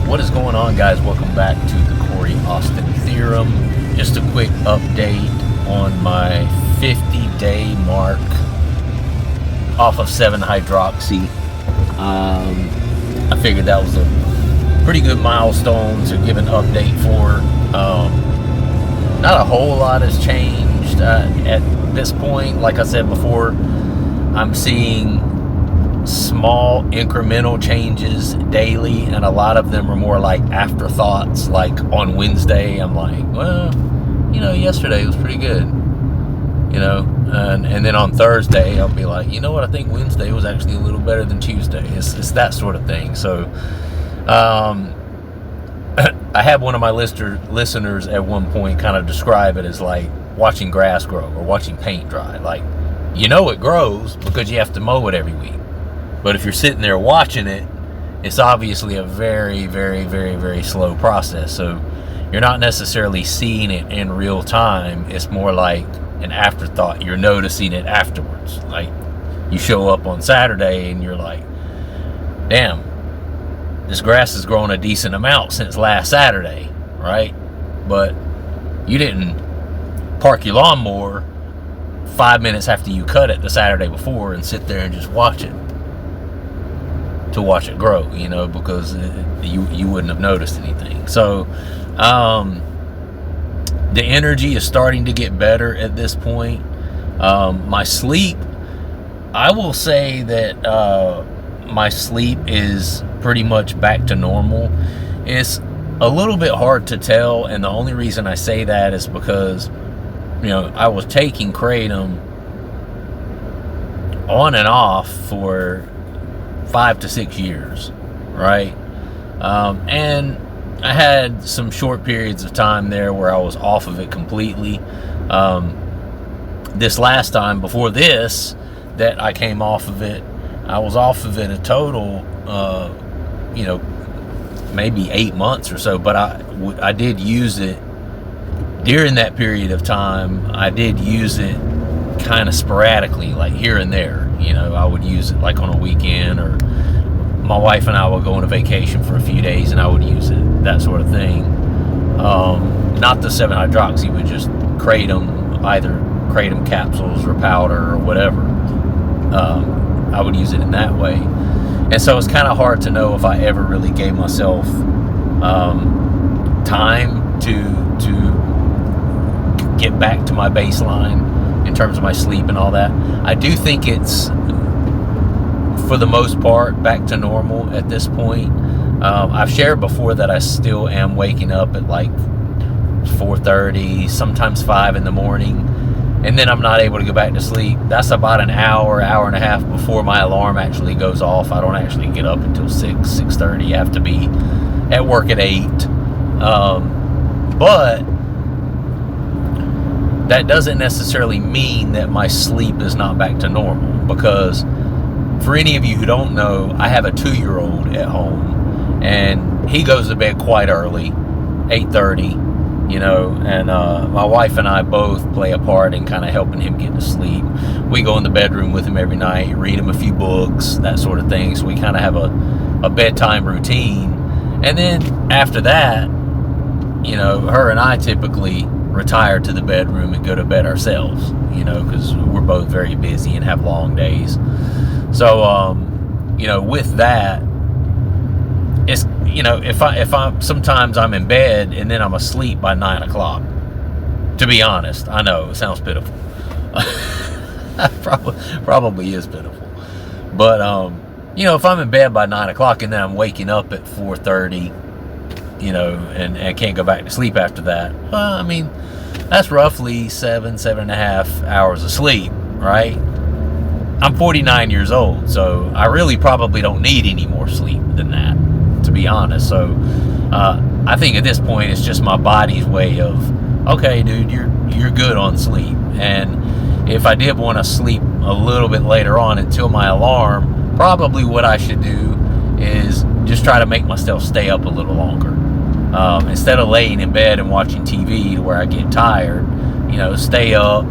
What is going on, guys? Welcome back to the Corey Austin Theorem. Just a quick update on my 50-day mark off of 7 Hydroxy. I figured that was a pretty good milestone to give an update for. Not a whole lot has changed at this point. Like I said before, I'm seeing small incremental changes daily, and a lot of them are more like afterthoughts. Like on Wednesday, I'm like, well, yesterday was pretty good, and then on Thursday, I'll be like, you know what, I think Wednesday was actually a little better than Tuesday. It's that sort of thing. So I had one of my listeners at one point kind of describe it as like watching grass grow or watching paint dry. Like, it grows because you have to mow it every week. But if you're sitting there watching it, it's obviously a very, very, very, very slow process. So you're not necessarily seeing it in real time. It's more like an afterthought. You're noticing it afterwards. Like, you show up on Saturday and you're like, damn, this grass has grown a decent amount since last Saturday, right? But you didn't park your lawnmower 5 minutes after you cut it the Saturday before and sit there and just watch it. To watch it grow, because you wouldn't have noticed anything. So the energy is starting to get better at this point. My sleep, I will say that my sleep is pretty much back to normal. It's a little bit hard to tell, and the only reason I say that is because I was taking kratom on and off for 5 to 6 years, right? And I had some short periods of time there where I was off of it completely. This last time before this that I came off of it, I was off of it a total maybe 8 months or so, but I did use it during that period of time. I did use it kind of sporadically, like here and there. I would use it like on a weekend, or my wife and I would go on a vacation for a few days and I would use it, that sort of thing. Not the 7 Hydroxy, but just kratom, either kratom capsules or powder or whatever. I would use it in that way. And so it's kind of hard to know if I ever really gave myself time to get back to my baseline in terms of my sleep and all that. I do think it's, for the most part, back to normal at this point. I've shared before that I still am waking up at like 4:30, sometimes 5 in the morning, and then I'm not able to go back to sleep. That's about an hour and a half before my alarm actually goes off. I don't actually get up until 6:30. I have to be at work at 8. But that doesn't necessarily mean that my sleep is not back to normal, because for any of you who don't know, I have a 2-year-old at home, and he goes to bed quite early, 8:30, and my wife and I both play a part in kind of helping him get to sleep. We go in the bedroom with him every night, read him a few books, that sort of thing, so we kind of have a bedtime routine. And then after that, her and I typically retire to the bedroom and go to bed ourselves, because we're both very busy and have long days. So, with that, it's, if I'm sometimes I'm in bed and then I'm asleep by 9 o'clock, to be honest. I know it sounds pitiful. probably is pitiful. But, if I'm in bed by 9 o'clock and then I'm waking up at 4:30, and can't go back to sleep after that, that's roughly 7.5 hours of sleep, right? I'm 49 years old, so I really probably don't need any more sleep than that, to be honest. So I think at this point it's just my body's way of, okay, dude, you're good on sleep. And if I did want to sleep a little bit later on until my alarm, probably what I should do is just try to make myself stay up a little longer. Instead of laying in bed and watching TV to where I get tired, stay up,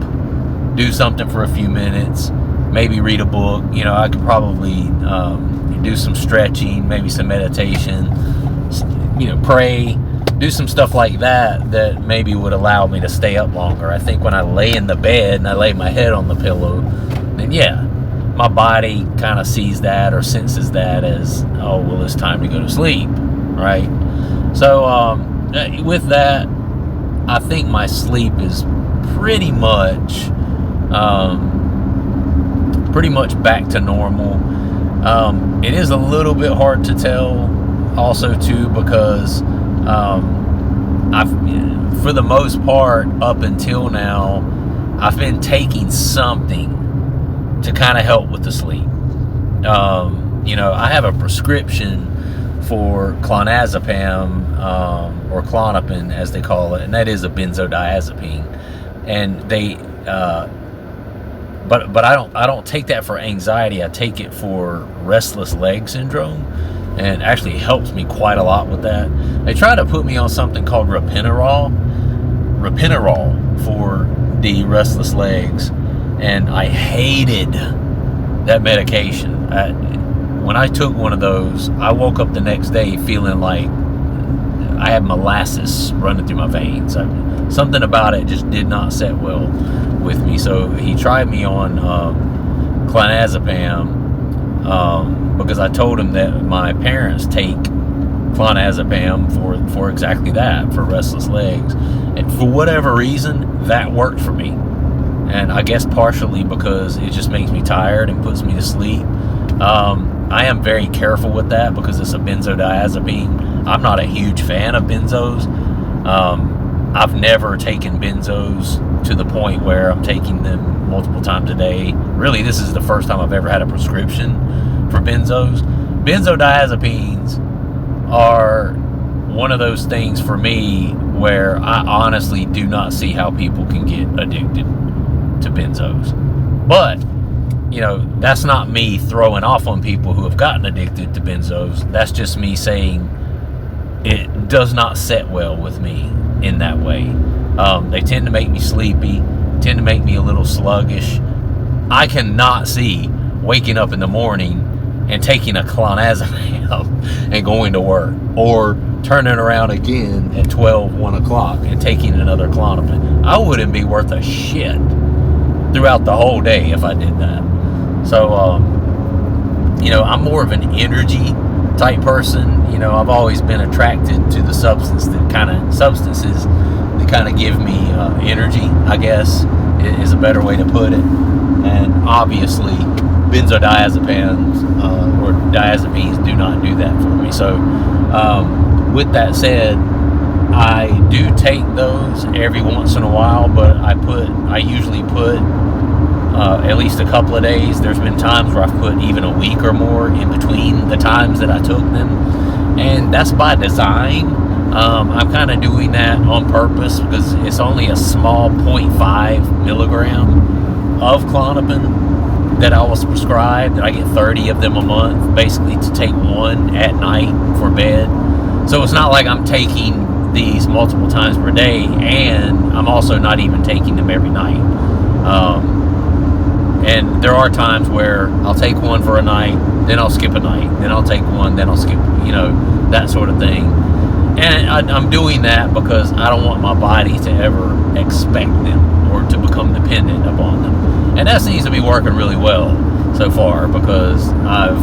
do something for a few minutes, maybe read a book. I could probably do some stretching, maybe some meditation, pray, do some stuff like that maybe would allow me to stay up longer. I think when I lay in the bed and I lay my head on the pillow, then yeah, my body kind of sees that or senses that as, oh, well, it's time to go to sleep, right? So with that, I think my sleep is pretty much back to normal. It is a little bit hard to tell also too, because for the most part up until now, I've been taking something to kind of help with the sleep. I have a prescription for clonazepam, or Klonopin as they call it, and that is a benzodiazepine. And they but I don't take that for anxiety. I take it for restless leg syndrome, and it actually helps me quite a lot with that. They try to put me on something called Ropinirole for the restless legs, and I hated that medication. When I took one of those, I woke up the next day feeling like I had molasses running through my veins. Something about it just did not set well with me. So he tried me on clonazepam, because I told him that my parents take clonazepam for exactly that, for restless legs. And for whatever reason, that worked for me. And I guess partially because it just makes me tired and puts me to sleep. I am very careful with that because it's a benzodiazepine. I'm not a huge fan of benzos. I've never taken benzos to the point where I'm taking them multiple times a day. Really, this is the first time I've ever had a prescription for benzos. Benzodiazepines are one of those things for me where I honestly do not see how people can get addicted to benzos. But that's not me throwing off on people who have gotten addicted to benzos. That's just me saying it does not set well with me in that way. They tend to make me sleepy, tend to make me a little sluggish. I cannot see waking up in the morning and taking a clonazepam and going to work, or turning around again at 1 o'clock and taking another Klonopin. I wouldn't be worth a shit throughout the whole day if I did that. So, I'm more of an energy type person. I've always been attracted to the substances that kind of give me energy, I guess, is a better way to put it. And obviously, benzodiazepines or diazepines do not do that for me. So, with that said, I do take those every once in a while, but I usually put at least a couple of days. There's been times where I've put even a week or more in between the times that I took them, and that's by design. I'm kind of doing that on purpose because it's only a small 0.5 milligram of Klonopin that I was prescribed. I get 30 of them a month, basically to take one at night for bed. So it's not like I'm taking these multiple times per day, and I'm also not even taking them every night. And there are times where I'll take one for a night, then I'll skip a night, then I'll take one, then I'll skip, that sort of thing. And I'm doing that because I don't want my body to ever expect them or to become dependent upon them. And that seems to be working really well so far, because I've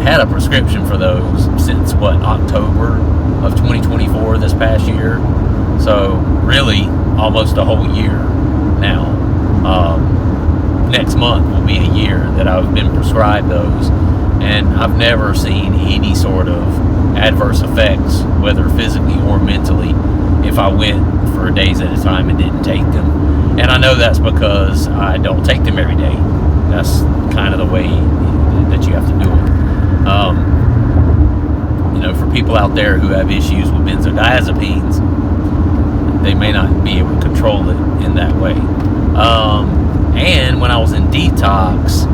had a prescription for those since October of 2024, this past year. So really almost a whole year now. Next month will be a year that I've been prescribed those, and I've never seen any sort of adverse effects, whether physically or mentally, if I went for days at a time and didn't take them. And I know that's because I don't take them every day. That's kind of the way that you have to do it. For people out there who have issues with benzodiazepines, they may not be able to control it in that way. And when I was in detox,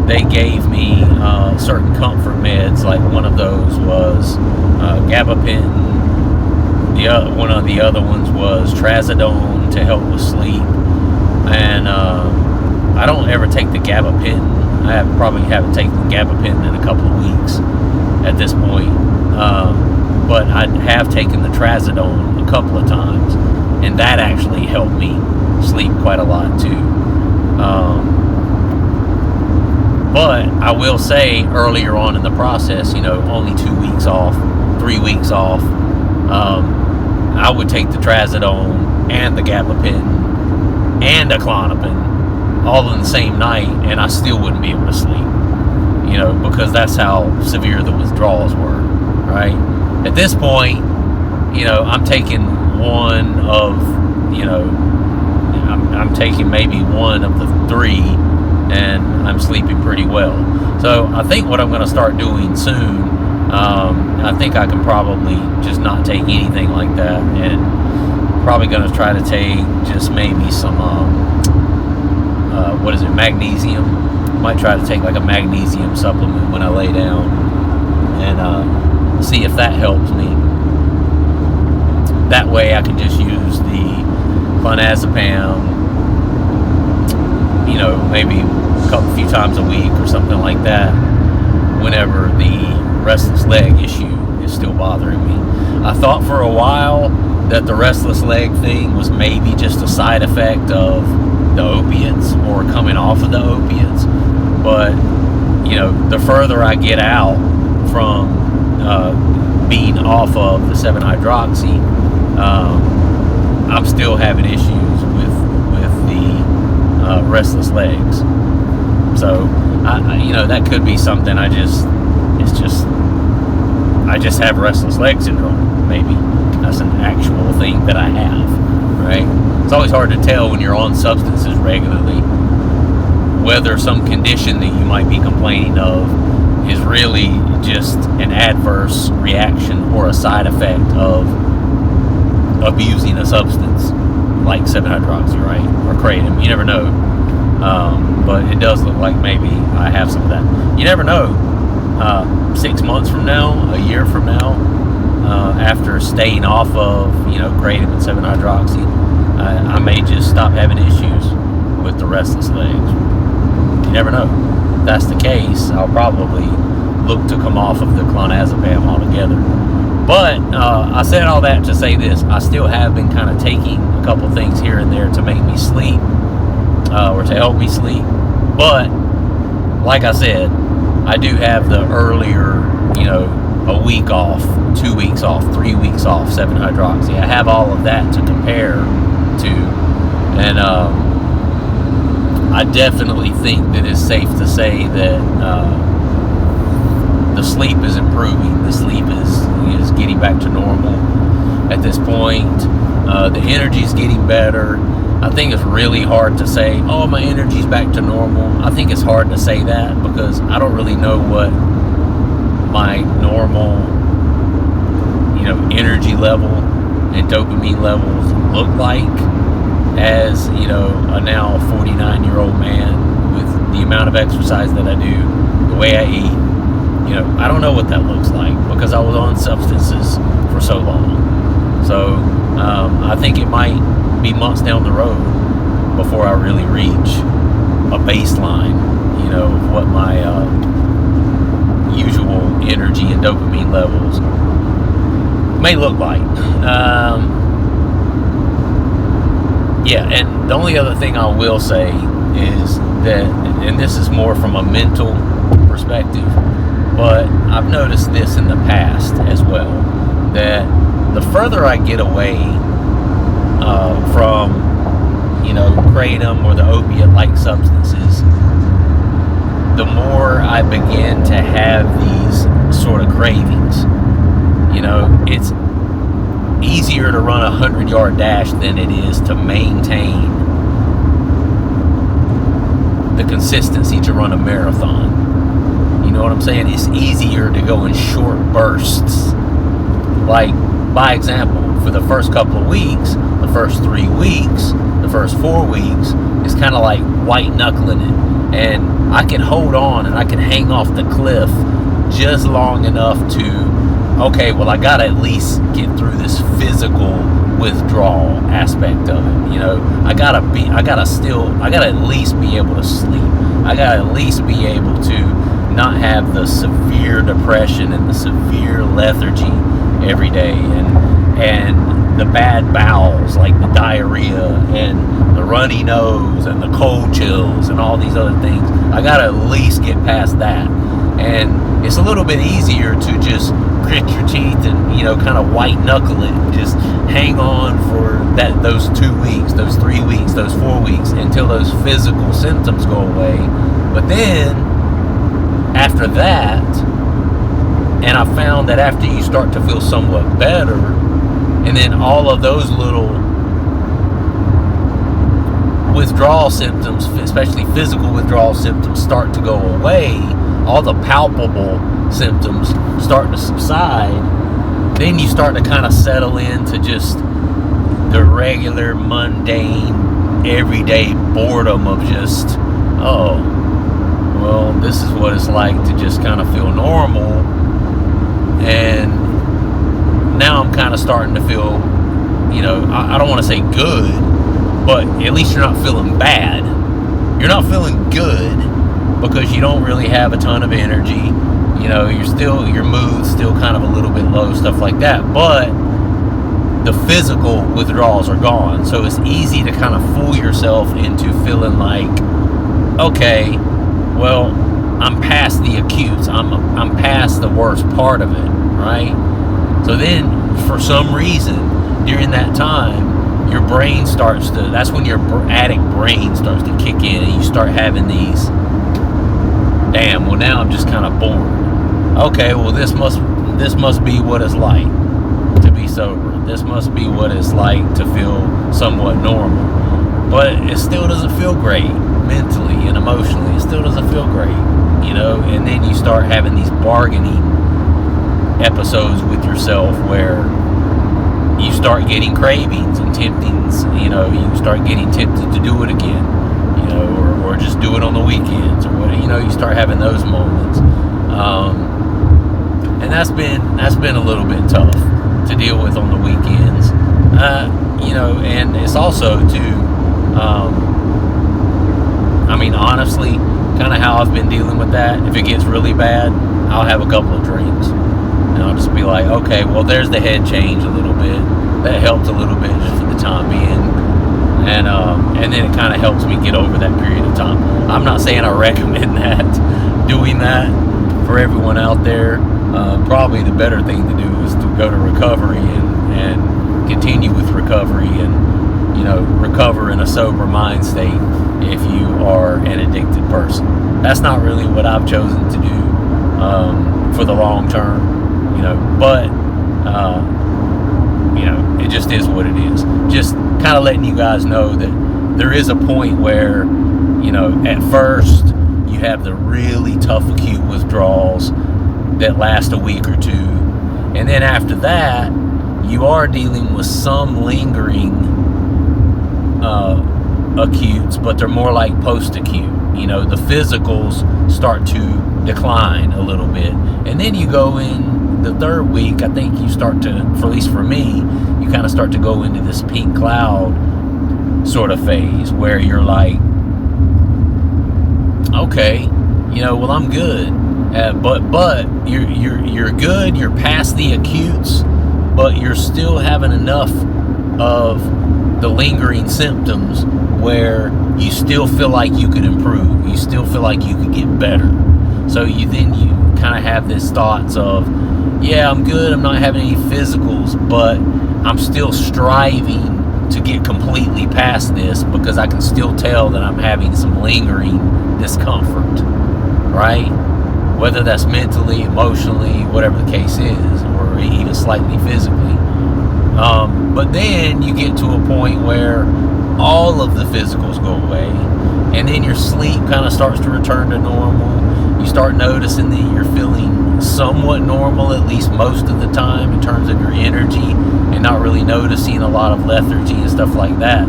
they gave me certain comfort meds. Like one of those was gabapentin. One of the other ones was trazodone to help with sleep. And I don't ever take the gabapentin. I probably haven't taken gabapentin in a couple of weeks at this point. but I have taken the trazodone a couple of times, and that actually helped me sleep quite a lot too. But I will say earlier on in the process, only 2 weeks off, 3 weeks off, I would take the trazodone and the gabapentin and a Klonopin all in the same night, and I still wouldn't be able to sleep, because that's how severe the withdrawals were, right? At this point, I'm taking one of, I'm taking maybe one of the three, and I'm sleeping pretty well. So I think what I'm going to start doing soon, I think I can probably just not take anything like that, and probably going to try to take just maybe some, magnesium. Might try to take like a magnesium supplement when I lay down, and see if that helps me. That way I can just use the clonazepam, maybe a few times a week or something like that, whenever the restless leg issue is still bothering me. I thought for a while that the restless leg thing was maybe just a side effect of the opiates or coming off of the opiates, but the further I get out from being off of the 7-hydroxy, I'm still having issues with the restless legs. So I that could be something. I just have restless leg syndrome. Maybe that's an actual thing that I have, right? It's always hard to tell when you're on substances regularly whether some condition that you might be complaining of is really just an adverse reaction or a side effect of abusing a substance like 7-hydroxy, right? Or kratom. You never know. But it does look like maybe I have some of that. You never know. 6 months from now, a year from now, after staying off of, kratom and 7-hydroxy, I may just stop having issues with the restless legs. You never know. If that's the case, I'll probably look to come off of the clonazepam altogether. But I said all that to say this. I still have been kind of taking a couple things here and there to make me sleep, or to help me sleep. But like I said, I do have the earlier, a week off, 2 weeks off, 3 weeks off 7-hydroxy. I have all of that to compare to, and I definitely think that it's safe to say that the sleep is improving. The sleep is getting back to normal at this point. The energy is getting better. I think it's really hard to say, oh, my energy's back to normal. I think it's hard to say that because I don't really know what my normal, energy level and dopamine levels look like as, a now 49-year-old man with the amount of exercise that I do, the way I eat. I don't know what that looks like because I was on substances for so long. So I think it might be months down the road before I really reach a baseline, of what my usual energy and dopamine levels may look like. And the only other thing I will say is that, and this is more from a mental perspective, but I've noticed this in the past as well, that the further I get away from, kratom or the opiate-like substances, the more I begin to have these sort of cravings. It's easier to run a 100-yard dash than it is to maintain the consistency to run a marathon. You know what I'm saying? It's easier to go in short bursts. Like, by example, for the first couple of weeks, the first 3 weeks, the first 4 weeks, it's kind of like white knuckling it. And I can hold on and I can hang off the cliff just long enough to, okay, well, I gotta at least get through this physical withdrawal aspect of it. I gotta at least be able to sleep. I gotta at least be able to not have the severe depression and the severe lethargy every day, and the bad bowels, like the diarrhea and the runny nose and the cold chills and all these other things. I gotta at least get past that. And it's a little bit easier to just grit your teeth and, you know, kind of white knuckle it and just hang on for those 2 weeks, those 3 weeks, those 4 weeks until those physical symptoms go away. But then after that, and I found that after you start to feel somewhat better, and then all of those little withdrawal symptoms, especially physical withdrawal symptoms, start to go away, all the palpable symptoms start to subside, then you start to kind of settle into just the regular, mundane, everyday boredom of just, oh, well, this is what it's like to just kind of feel normal. And now I'm kind of starting to feel, you know, I don't want to say good, but at least you're not feeling bad. You're not feeling good because you don't really have a ton of energy. You know, your mood's still kind of a little bit low, stuff like that. But the physical withdrawals are gone. So it's easy to kind of fool yourself into feeling like, okay, well, I'm past the acutes. I'm past the worst part of it, right? So then, for some reason, during that time, your brain starts to, that's when your addict brain starts to kick in, and you start having these, damn, well, now I'm just kind of bored. Okay, well, this must be what it's like to be sober. This must be what it's like to feel somewhat normal. But it still doesn't feel great mentally and emotionally. It still doesn't feel great, you know? And then you start having these bargaining episodes with yourself where you start getting cravings and temptings. You know, you start getting tempted to do it again, you know, or just do it on the weekends or what, you know, you start having those moments. And that's been a little bit tough to deal with on the weekends. You know, and it's also too, I mean, honestly, kind of how I've been dealing with that. If it gets really bad, I'll have a couple of drinks. And I'll just be like, okay, well, there's the head change a little bit. That helped a little bit just for the time being. And then it kind of helps me get over that period of time. I'm not saying I recommend that, doing that for everyone out there. Probably the better thing to do is to go to recovery and continue with recovery and, you know, recover in a sober mind state if you are an addicted person. That's not really what I've chosen to do for the long term, you know, but, you know, it just is what it is. Just kind of letting you guys know that there is a point where, you know, at first you have the really tough acute withdrawals that last a week or two, and then after that you are dealing with some lingering acutes, but they're more like post-acute. You know, the physicals start to decline a little bit, and then you go in the third week, I think you start to, for at least for me, you kind of start to go into this pink cloud sort of phase where you're like, okay, you know, well, I'm good. But you're good. You're past the acutes, but you're still having enough of the lingering symptoms where you still feel like you could improve. You still feel like you could get better. So you kind of have this thoughts of, yeah, I'm good. I'm not having any physicals, but I'm still striving to get completely past this because I can still tell that I'm having some lingering discomfort, right? Whether that's mentally, emotionally, whatever the case is, or even slightly physically. But then you get to a point where all of the physicals go away, and then your sleep kind of starts to return to normal. You start noticing that you're feeling somewhat normal, at least most of the time, in terms of your energy, and not really noticing a lot of lethargy and stuff like that.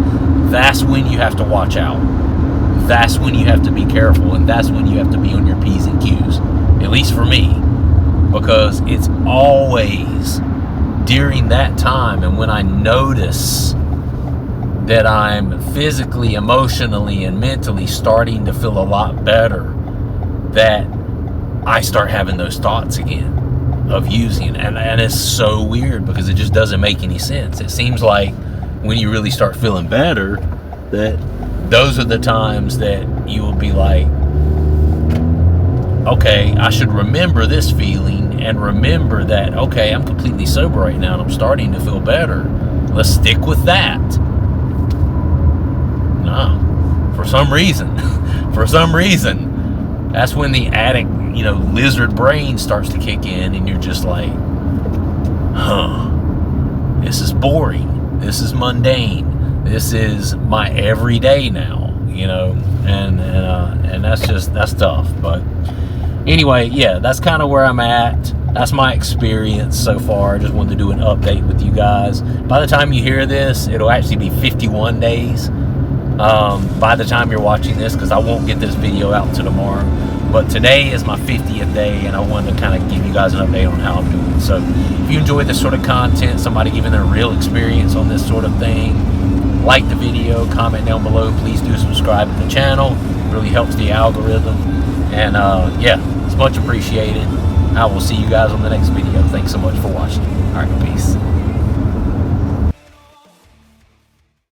That's when you have to watch out. That's when you have to be careful, and that's when you have to be on your P's and Q's. At least for me, because it's always during that time, and when I notice that I'm physically, emotionally, and mentally starting to feel a lot better, that I start having those thoughts again of using, and it's so weird because it just doesn't make any sense. It seems like when you really start feeling better, that those are the times that you will be like, okay, I should remember this feeling and remember that, okay, I'm completely sober right now and I'm starting to feel better. Let's stick with that. No, for some reason, that's when the addict, lizard brain starts to kick in, and you're just like, this is boring. This is mundane. This is my everyday now, and that's tough. But anyway, yeah, that's kind of where I'm at. That's my experience so far. I just wanted to do an update with you guys. By the time you hear this, it'll actually be 51 days. By the time you're watching this, because I won't get this video out until tomorrow. But today is my 50th day, and I wanted to kind of give you guys an update on how I'm doing. So if you enjoy this sort of content, somebody giving their real experience on this sort of thing, like the video, comment down below. Please do subscribe to the channel. It really helps the algorithm. And yeah, it's much appreciated. I will see you guys on the next video. Thanks so much for watching. All right, peace.